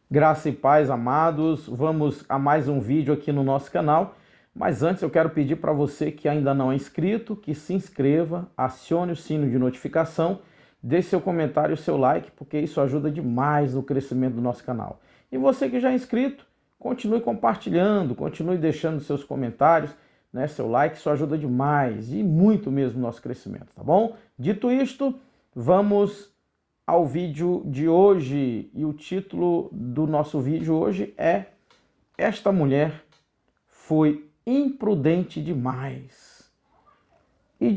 Graça e paz, amados. Vamos a mais um vídeo aqui no nosso canal. Mas antes eu quero pedir para você que ainda não é inscrito, que se inscreva, acione o sino de notificação, deixe seu comentário e seu like, porque isso ajuda demais no crescimento do nosso canal. E você que já é inscrito, continue compartilhando, continue deixando seus comentários, né, seu like, isso ajuda demais e muito mesmo no nosso crescimento, tá bom? Dito isto, vamos ao vídeo de hoje, e o título do nosso vídeo hoje é Esta Mulher Foi Imprudente Demais. E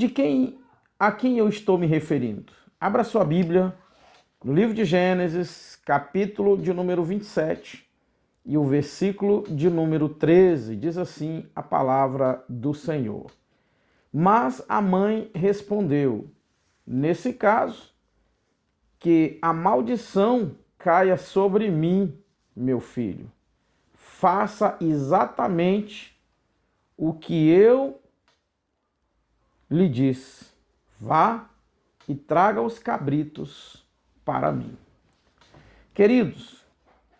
a quem eu estou me referindo? Abra sua Bíblia no livro de Gênesis, capítulo de número 27 e o versículo de número 13, diz assim a palavra do Senhor. Mas a mãe respondeu, nesse caso, que a maldição caia sobre mim, meu filho. Faça exatamente o que eu lhe disse. Vá e traga os cabritos para mim. Queridos,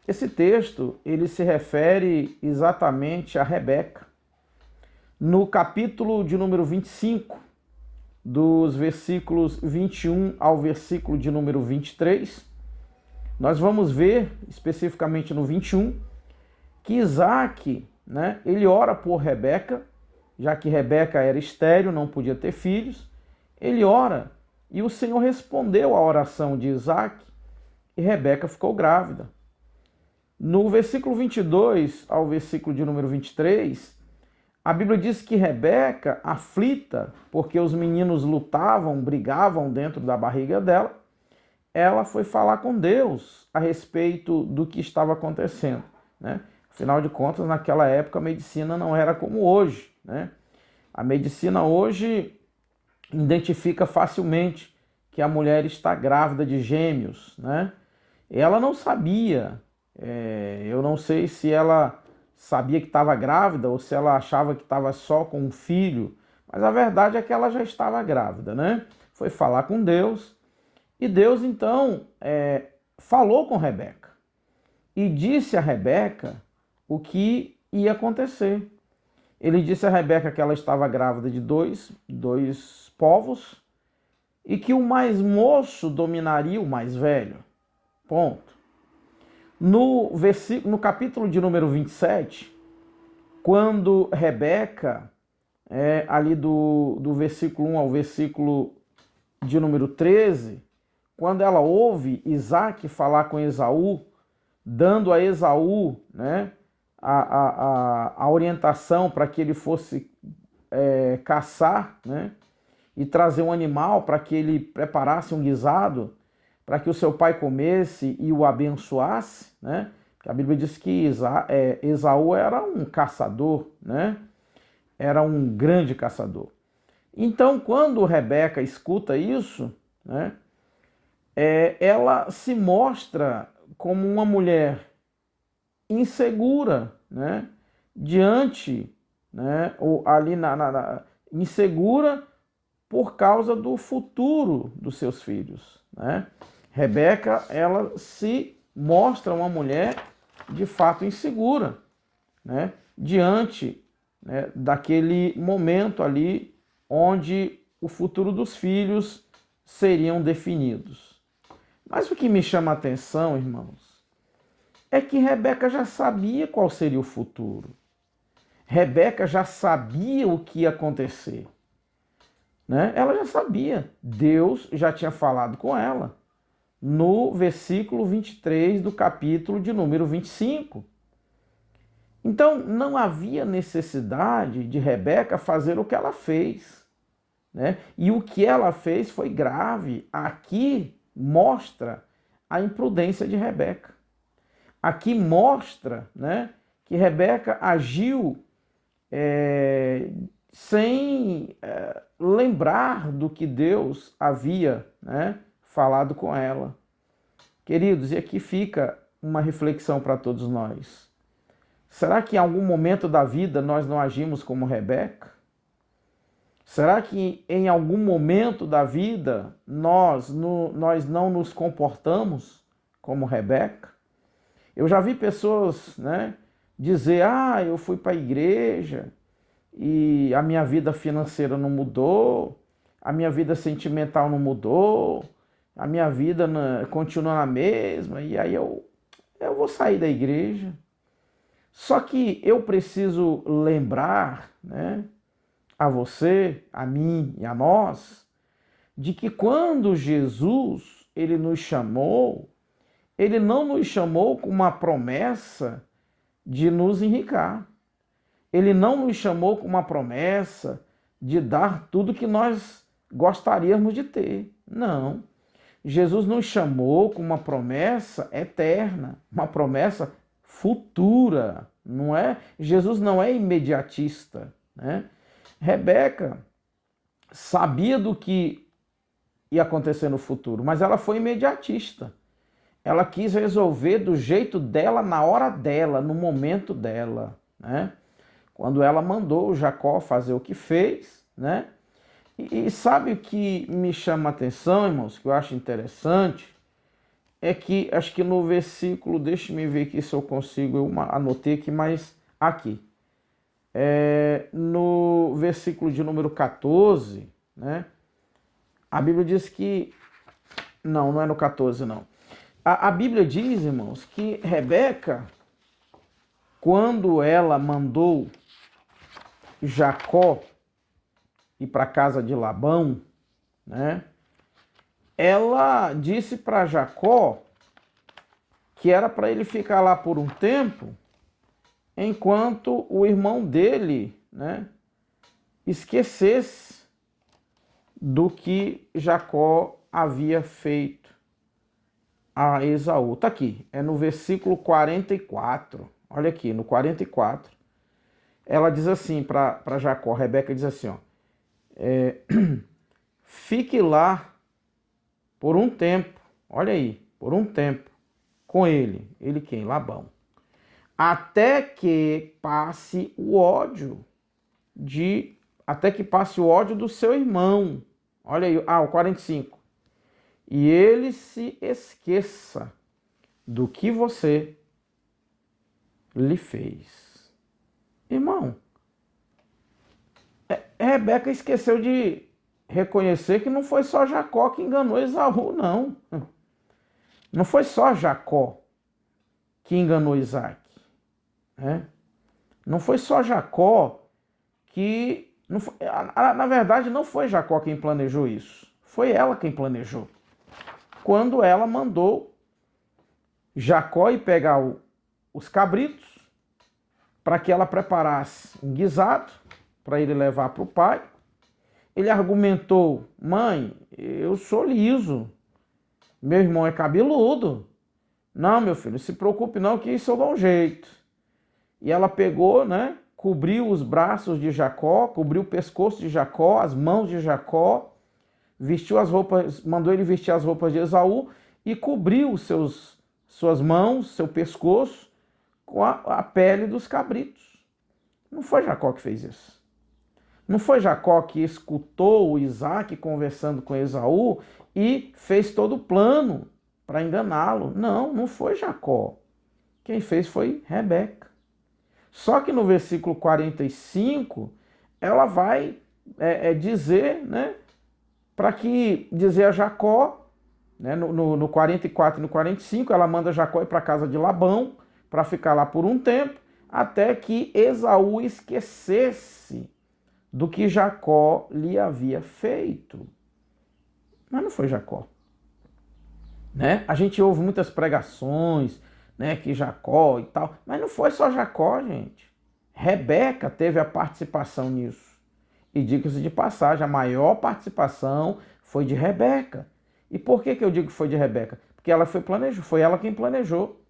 esse texto ele se refere exatamente a Rebeca. No capítulo de número 25, dos versículos 21 ao versículo de número 23, nós vamos ver, especificamente no 21, que Isaac, né, ele ora por Rebeca, já que Rebeca era estéril, não podia ter filhos, ele ora e o Senhor respondeu à oração de Isaac e Rebeca ficou grávida. No versículo 22 ao versículo de número 23, a Bíblia diz que Rebeca, aflita, porque os meninos lutavam, brigavam dentro da barriga dela, ela foi falar com Deus a respeito do que estava acontecendo, né? Afinal de contas, naquela época a medicina não era como hoje, né? A medicina hoje identifica facilmente que a mulher está grávida de gêmeos, né? Ela não sabia, eu não sei se ela sabia que estava grávida ou se ela achava que estava só com um filho, mas a verdade é que ela já estava grávida, né? Foi falar com Deus e Deus então falou com Rebeca e disse a Rebeca o que ia acontecer. Ele disse a Rebeca que ela estava grávida de dois povos e que o mais moço dominaria o mais velho. Ponto. No capítulo de número 27, quando Rebeca, ali do versículo 1 ao versículo de número 13, quando ela ouve Isaac falar com Esaú, dando a Esaú, né, a orientação para que ele fosse caçar, né, e trazer um animal para que ele preparasse um guisado, para que o seu pai comesse e o abençoasse, né? A Bíblia diz que Esaú era um caçador, né? Era um grande caçador. Então, quando Rebeca escuta isso, né, ela se mostra como uma mulher insegura, né, diante, né, ou ali insegura por causa do futuro dos seus filhos, né? Rebeca, ela se mostra uma mulher de fato insegura, né, diante, né, daquele momento ali onde o futuro dos filhos seriam definidos. Mas o que me chama a atenção, irmãos, é que Rebeca já sabia qual seria o futuro. Rebeca já sabia o que ia acontecer, né? Ela já sabia. Deus já tinha falado com ela no versículo 23 do capítulo de número 25. Então, não havia necessidade de Rebeca fazer o que ela fez, né? E o que ela fez foi grave. Aqui mostra a imprudência de Rebeca. Aqui mostra, né, que Rebeca agiu sem lembrar do que Deus havia, né, falado com ela. Queridos, e aqui fica uma reflexão para todos nós. Será que em algum momento da vida nós não agimos como Rebeca? Será que em algum momento da vida nós não nos comportamos como Rebeca? Eu já vi pessoas, né, dizer, eu fui para a igreja e a minha vida financeira não mudou, a minha vida sentimental não mudou, a minha vida continua na mesma, e aí eu vou sair da igreja. Só que eu preciso lembrar, né, a você, a mim e a nós, de que quando Jesus ele nos chamou, ele não nos chamou com uma promessa de nos enricar. Ele não nos chamou com uma promessa de dar tudo que nós gostaríamos de ter. Não. Jesus nos chamou com uma promessa eterna, uma promessa futura, não é? Jesus não é imediatista, né? Rebeca sabia do que ia acontecer no futuro, mas ela foi imediatista. Ela quis resolver do jeito dela, na hora dela, no momento dela, né? Quando ela mandou Jacó fazer o que fez, né? E sabe o que me chama a atenção, irmãos, que eu acho interessante, é que, acho que no versículo, deixa-me ver aqui se eu consigo, eu anotei aqui, mas aqui. No versículo de número 14, né? A Bíblia diz que... Não é no 14, não. A Bíblia diz, irmãos, que Rebeca, quando ela mandou Jacó ir para a casa de Labão, né? Ela disse para Jacó que era para ele ficar lá por um tempo, enquanto o irmão dele, né, esquecesse do que Jacó havia feito a Esaú. Está aqui, é no versículo 44. Olha aqui, no 44. Ela diz assim para Jacó, Rebeca diz assim, ó, fique lá por um tempo, olha aí, por um tempo, com ele. Ele quem? Labão. Até que passe o ódio do seu irmão. Olha aí, o 45. E ele se esqueça do que você lhe fez. Irmão, Rebeca esqueceu de reconhecer que não foi só Jacó que enganou Esaú, não. Não foi só Jacó que enganou Isaac. Né? Não foi só Jacó que... Não foi, na verdade, não foi Jacó quem planejou isso. Foi ela quem planejou. Quando ela mandou Jacó ir pegar os cabritos para que ela preparasse um guisado para ele levar para o pai. Ele argumentou, mãe, eu sou liso, meu irmão é cabeludo. Não, meu filho, não se preocupe não, que isso eu dou um jeito. E ela pegou, né, cobriu os braços de Jacó, cobriu o pescoço de Jacó, as mãos de Jacó, vestiu as roupas, mandou ele vestir as roupas de Esaú e cobriu suas mãos, seu pescoço com a pele dos cabritos. Não foi Jacó que fez isso. Não foi Jacó que escutou o Isaac conversando com Esaú e fez todo o plano para enganá-lo. Não, não foi Jacó. Quem fez foi Rebeca. Só que no versículo 45, ela vai dizer, né, dizer a Jacó, né, no 44 e no 45, ela manda Jacó ir para a casa de Labão para ficar lá por um tempo, até que Esaú esquecesse do que Jacó lhe havia feito. Mas não foi Jacó. Né? A gente ouve muitas pregações, né, que Jacó e tal, mas não foi só Jacó, gente. Rebeca teve a participação nisso. E diga-se de passagem, a maior participação foi de Rebeca. E por que eu digo que foi de Rebeca? Porque ela foi ela quem planejou.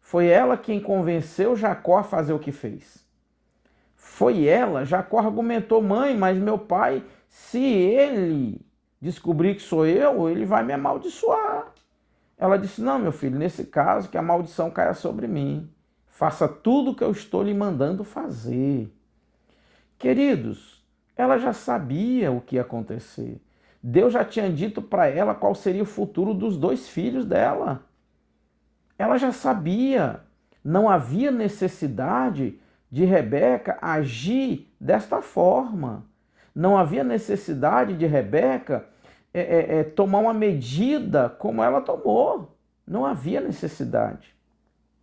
Foi ela quem convenceu Jacó a fazer o que fez. Foi ela, Jacó argumentou, mãe, mas meu pai, se ele descobrir que sou eu, ele vai me amaldiçoar. Ela disse, não, meu filho, nesse caso, que a maldição caia sobre mim. Faça tudo o que eu estou lhe mandando fazer. Queridos, ela já sabia o que ia acontecer. Deus já tinha dito para ela qual seria o futuro dos 2 filhos dela. Ela já sabia, não havia necessidade de Rebeca agir desta forma. Não havia necessidade de Rebeca tomar uma medida como ela tomou. Não havia necessidade,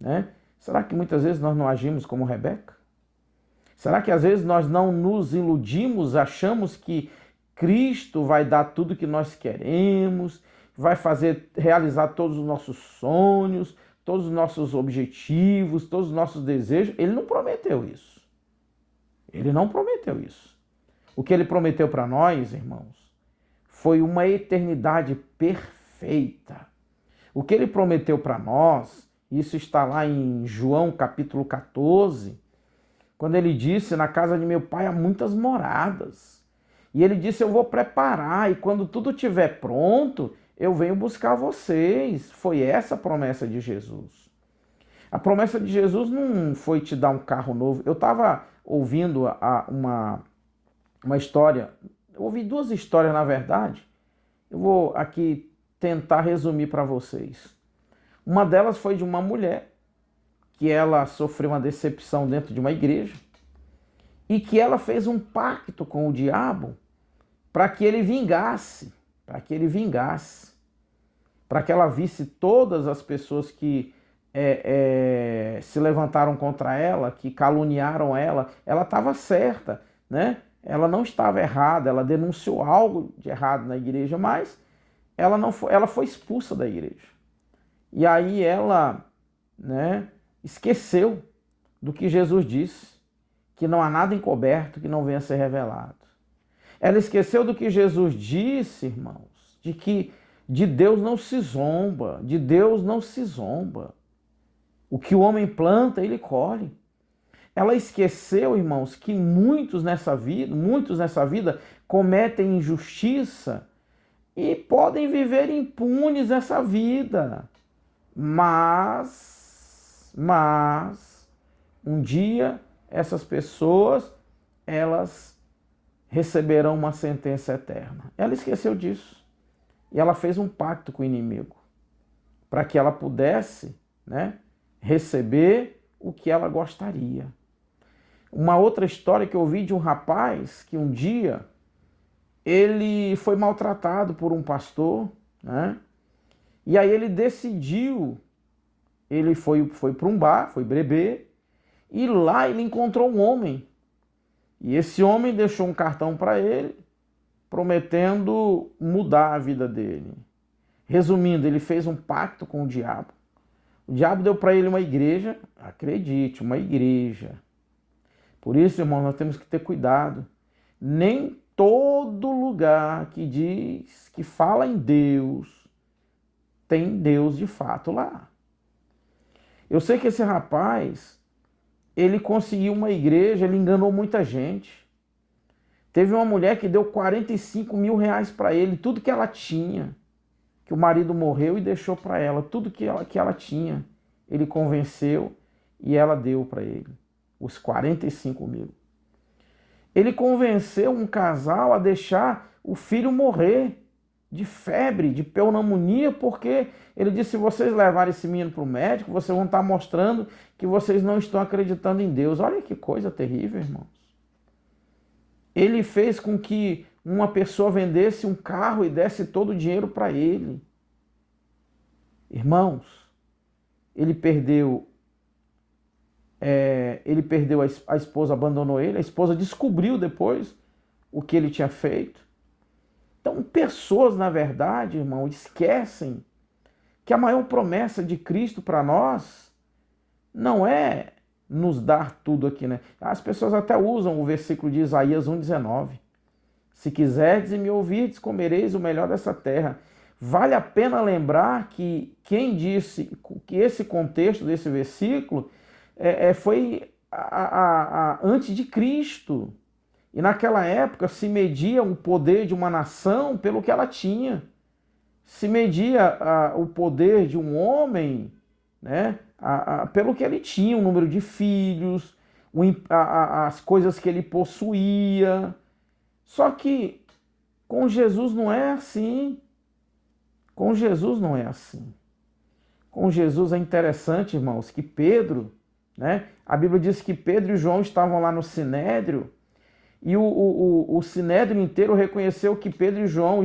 né? Será que muitas vezes nós não agimos como Rebeca? Será que às vezes nós não nos iludimos, achamos que Cristo vai dar tudo que nós queremos, vai realizar todos os nossos sonhos, todos os nossos objetivos, todos os nossos desejos? Ele não prometeu isso. Ele não prometeu isso. O que ele prometeu para nós, irmãos, foi uma eternidade perfeita. O que ele prometeu para nós, isso está lá em João capítulo 14, quando ele disse: na casa de meu pai há muitas moradas. E ele disse: eu vou preparar, e quando tudo estiver pronto, eu venho buscar vocês. Foi essa a promessa de Jesus. A promessa de Jesus não foi te dar um carro novo. Eu estava ouvindo uma história, eu ouvi duas histórias na verdade. Eu vou aqui tentar resumir para vocês. Uma delas foi de uma mulher que ela sofreu uma decepção dentro de uma igreja e que ela fez um pacto com o diabo para que ele vingasse, para que ela visse todas as pessoas que se levantaram contra ela, que caluniaram ela estava certa, né? Ela não estava errada, ela denunciou algo de errado na igreja, mas ela foi expulsa da igreja. E aí ela, né, esqueceu do que Jesus disse, que não há nada encoberto que não venha a ser revelado. Ela esqueceu do que Jesus disse, irmãos, de que de Deus não se zomba, de Deus não se zomba. O que o homem planta, ele colhe. Ela esqueceu, irmãos, que muitos nessa vida cometem injustiça e podem viver impunes nessa vida. Mas um dia essas pessoas, elas receberão uma sentença eterna. Ela esqueceu disso. E ela fez um pacto com o inimigo para que ela pudesse, né, receber o que ela gostaria. Uma outra história que eu ouvi de um rapaz que um dia ele foi maltratado por um pastor, né? E aí ele decidiu, ele foi para um bar, foi beber, e lá ele encontrou um homem. E esse homem deixou um cartão para ele, prometendo mudar a vida dele. Resumindo, ele fez um pacto com o diabo. O diabo deu para ele uma igreja, acredite, uma igreja. Por isso, irmão, nós temos que ter cuidado. Nem todo lugar que diz, que fala em Deus, tem Deus de fato lá. Eu sei que esse rapaz, ele conseguiu uma igreja, ele enganou muita gente. Teve uma mulher que deu 45 mil reais para ele, tudo que ela tinha, que o marido morreu e deixou para ela, tudo que ela tinha, ele convenceu e ela deu para ele, os 45 mil. Ele convenceu um casal a deixar o filho morrer de febre, de pneumonia, porque ele disse: se vocês levarem esse menino para o médico, vocês vão estar mostrando que vocês não estão acreditando em Deus. Olha que coisa terrível, irmãos. Ele fez com que uma pessoa vendesse um carro e desse todo o dinheiro para ele. Irmãos, ele perdeu a esposa, abandonou ele, a esposa descobriu depois o que ele tinha feito. Então, pessoas, na verdade, irmão, esquecem que a maior promessa de Cristo para nós não é nos dar tudo aqui, né? As pessoas até usam o versículo de Isaías 1,19. Se quiserdes e me ouvirdes, comereis o melhor dessa terra. Vale a pena lembrar que quem disse que esse contexto desse versículo foi antes de Cristo. E naquela época se media o poder de uma nação pelo que ela tinha. Se media o poder de um homem, né, pelo que ele tinha, o número de filhos, as coisas que ele possuía. Só que com Jesus não é assim. Com Jesus não é assim. com Jesus. É interessante, irmãos, que Pedro, né? A Bíblia diz que Pedro e João estavam lá no Sinédrio, e o Sinédrio inteiro reconheceu que Pedro e João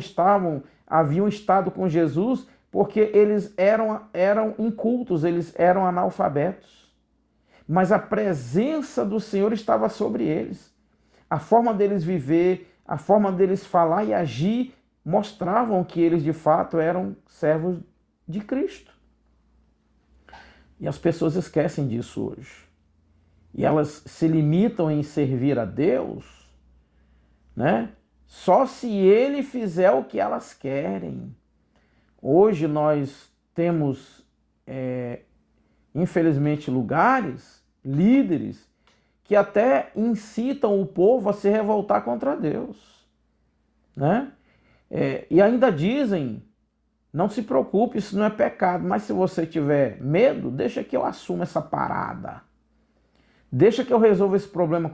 haviam estado com Jesus, porque eles eram incultos, eles eram analfabetos. Mas a presença do Senhor estava sobre eles. A forma deles viver, a forma deles falar e agir mostravam que eles de fato eram servos de Cristo. E as pessoas esquecem disso hoje. E elas se limitam em servir a Deus, né? Só se Ele fizer o que elas querem. Hoje nós temos, infelizmente, lugares, líderes, que até incitam o povo a se revoltar contra Deus, né? E ainda dizem, não se preocupe, isso não é pecado, mas se você tiver medo, deixa que eu assuma essa parada. Deixa que eu resolva esse problema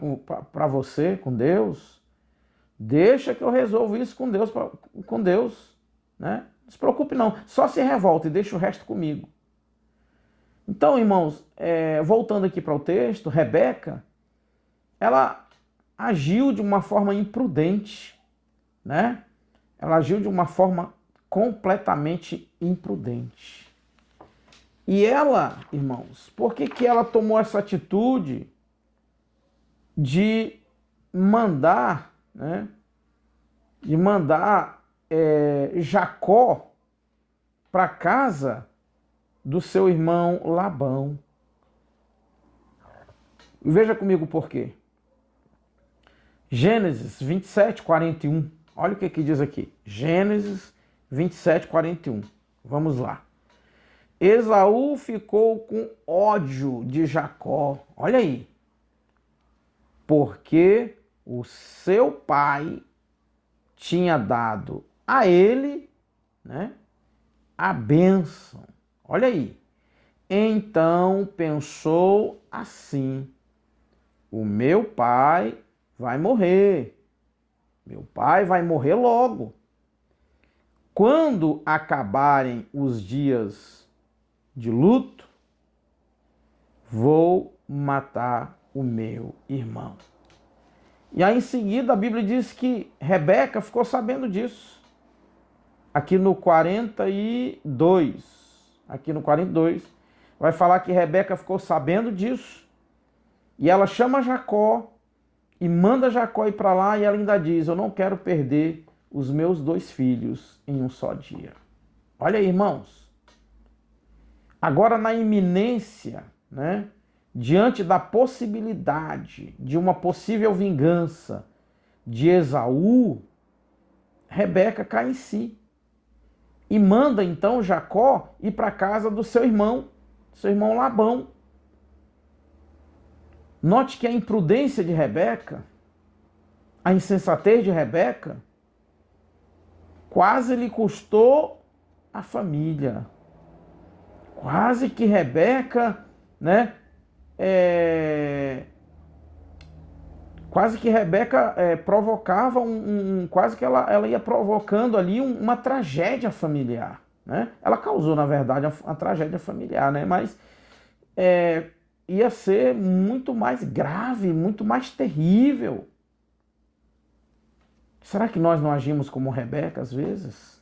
para você, com Deus. Deixa que eu resolva isso com Deus, né? Não se preocupe não, só se revolta e deixa o resto comigo. Então, irmãos, voltando aqui para o texto, Rebeca, ela agiu de uma forma imprudente, né? Ela agiu de uma forma completamente imprudente. E ela, irmãos, por que ela tomou essa atitude de mandar, né? De mandar Jacó para casa do seu irmão Labão? Veja comigo por quê. Gênesis 27, 41. Olha o que diz aqui. Gênesis 27, 41. Vamos lá. Esaú ficou com ódio de Jacó. Olha aí. Porque o seu pai tinha dado a ele, né, a bênção. Olha aí. Então pensou assim: o meu pai vai morrer. Meu pai vai morrer logo. Quando acabarem os dias de luto, vou matar o meu irmão. E aí em seguida a Bíblia diz que Rebeca ficou sabendo disso. Aqui no 42, vai falar que Rebeca ficou sabendo disso. E ela chama Jacó e manda Jacó ir para lá, e ela ainda diz: eu não quero perder os meus 2 filhos em um só dia. Olha aí, irmãos. Agora, na iminência, né, diante da possibilidade de uma possível vingança de Esaú, Rebeca cai em si e manda então Jacó ir para a casa do seu irmão Labão. Note que a imprudência de Rebeca, a insensatez de Rebeca, quase lhe custou a família. Quase que Rebeca, né? Quase que Rebeca provocava quase que ela ia provocando ali uma tragédia familiar, né? Ela causou, na verdade, uma tragédia familiar, né? Mas ia ser muito mais grave, muito mais terrível. Será que nós não agimos como Rebeca às vezes?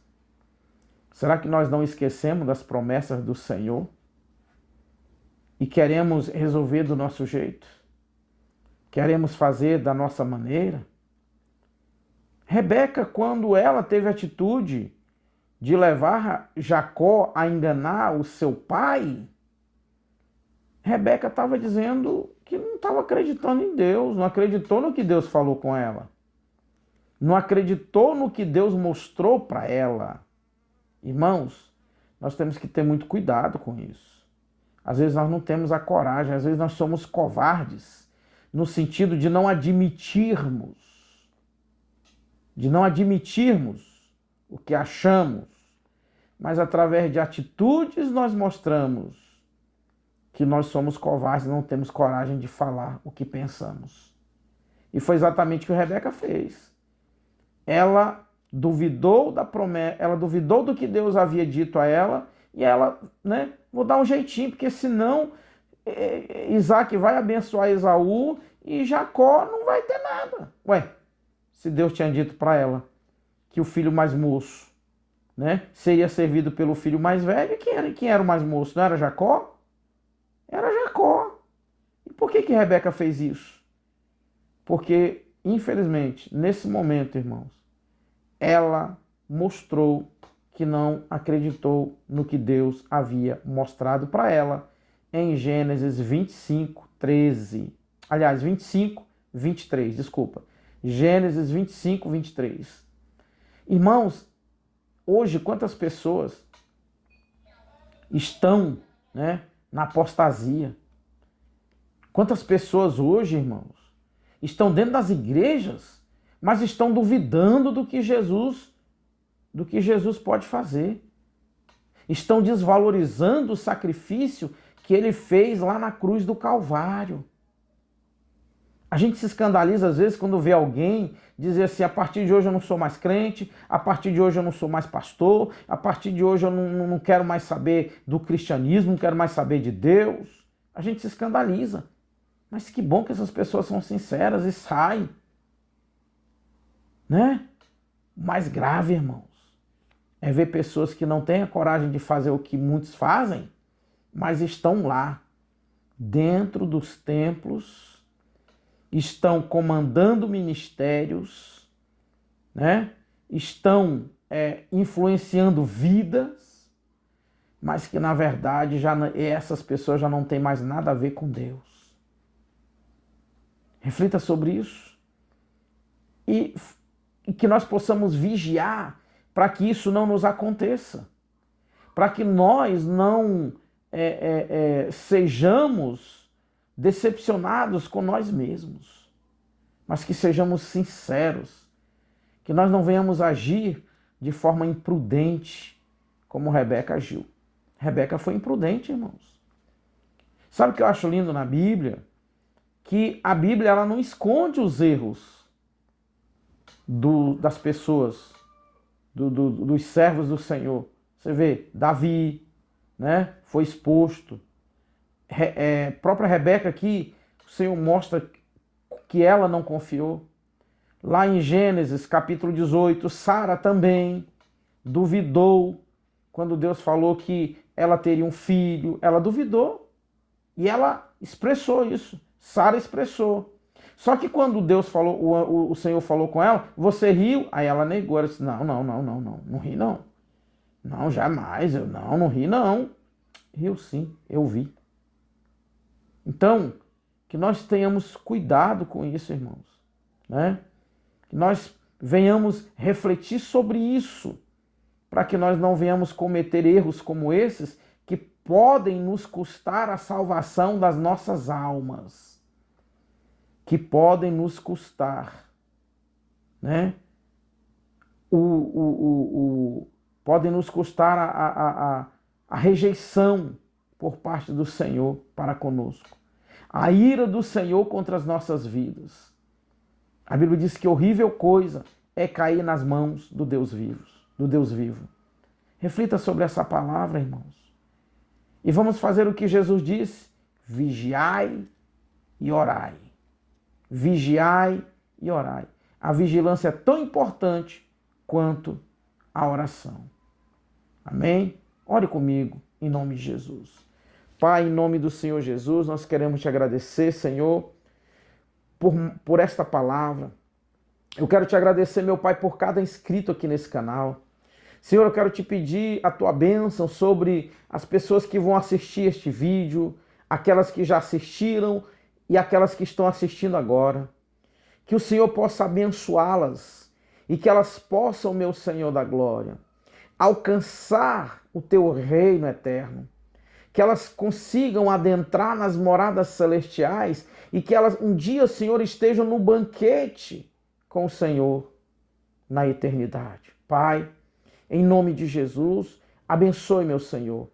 Será que nós não esquecemos das promessas do Senhor e queremos resolver do nosso jeito? Queremos fazer da nossa maneira? Rebeca, quando ela teve a atitude de levar Jacó a enganar o seu pai, Rebeca estava dizendo que não estava acreditando em Deus, não acreditou no que Deus falou com ela, não acreditou no que Deus mostrou para ela. Irmãos, nós temos que ter muito cuidado com isso. Às vezes nós não temos a coragem, às vezes nós somos covardes, no sentido de não admitirmos o que achamos, mas através de atitudes nós mostramos que nós somos covardes e não temos coragem de falar o que pensamos. E foi exatamente o que Rebeca fez. Ela duvidou da promessa, ela duvidou do que Deus havia dito a ela E ela, né, vou dar um jeitinho, porque senão Isaac vai abençoar Esaú e Jacó não vai ter nada. Ué, se Deus tinha dito para ela que o filho mais moço, né, seria servido pelo filho mais velho, quem era o mais moço? Não era Jacó? Era Jacó. E por que Rebeca fez isso? Porque, infelizmente, nesse momento, irmãos, ela mostrou que não acreditou no que Deus havia mostrado para ela em Gênesis 25, 13. Aliás, 25, 23, desculpa. Gênesis 25, 23. Irmãos, hoje quantas pessoas estão, né, na apostasia? Quantas pessoas hoje, irmãos, estão dentro das igrejas, mas estão duvidando do que Jesus pode fazer. Estão desvalorizando o sacrifício que ele fez lá na cruz do Calvário. A gente se escandaliza às vezes quando vê alguém dizer assim, a partir de hoje eu não sou mais crente, a partir de hoje eu não sou mais pastor, a partir de hoje eu não quero mais saber do cristianismo, não quero mais saber de Deus. A gente se escandaliza. Mas que bom que essas pessoas são sinceras e saem. Né? O mais grave, irmãos, é ver pessoas que não têm a coragem de fazer o que muitos fazem, mas estão lá, dentro dos templos, estão comandando ministérios, né? Estão influenciando vidas, mas que na verdade essas pessoas já não têm mais nada a ver com Deus. Reflita sobre isso e que nós possamos vigiar para que isso não nos aconteça, para que nós não sejamos decepcionados com nós mesmos, mas que sejamos sinceros, que nós não venhamos agir de forma imprudente, como Rebeca agiu. Rebeca foi imprudente, irmãos. Sabe o que eu acho lindo na Bíblia? Que a Bíblia ela não esconde os erros das pessoas, dos servos do Senhor. Você vê, Davi, né, foi exposto. Própria Rebeca aqui, o Senhor mostra que ela não confiou. Lá em Gênesis, capítulo 18, Sara também duvidou quando Deus falou que ela teria um filho. Ela duvidou e ela expressou isso. Sara expressou. Só que quando Deus falou, o Senhor falou com ela, você riu? Aí ela negou. Ela disse, não ri não. Não, jamais, eu não ri não. Riu sim, eu vi. Então, que nós tenhamos cuidado com isso, irmãos, né? Que nós venhamos refletir sobre isso, para que nós não venhamos cometer erros como esses, que podem nos custar a salvação das nossas almas, que podem nos custar, né? Podem nos custar a rejeição por parte do Senhor para conosco. A ira do Senhor contra as nossas vidas. A Bíblia diz que horrível coisa é cair nas mãos do Deus vivo. Reflita sobre essa palavra, irmãos. E vamos fazer o que Jesus disse: vigiai e orai. Vigiai e orai. A vigilância é tão importante quanto a oração. Amém? Ore comigo, em nome de Jesus. Pai, em nome do Senhor Jesus, nós queremos te agradecer, Senhor, por esta palavra. Eu quero te agradecer, meu Pai, por cada inscrito aqui nesse canal. Senhor, eu quero te pedir a tua bênção sobre as pessoas que vão assistir este vídeo, aquelas que já assistiram e aquelas que estão assistindo agora. Que o Senhor possa abençoá-las e que elas possam, meu Senhor da glória, alcançar o teu reino eterno. Que elas consigam adentrar nas moradas celestiais e que elas um dia, Senhor, estejam no banquete com o Senhor na eternidade. Pai, em nome de Jesus, abençoe, meu Senhor,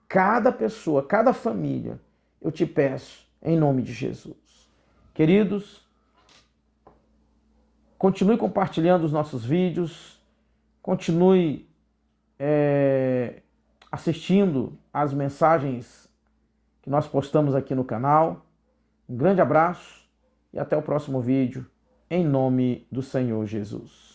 cada pessoa, cada família, eu te peço, em nome de Jesus. Queridos, continue compartilhando os nossos vídeos, continue assistindo às mensagens que nós postamos aqui no canal. Um grande abraço e até o próximo vídeo, em nome do Senhor Jesus.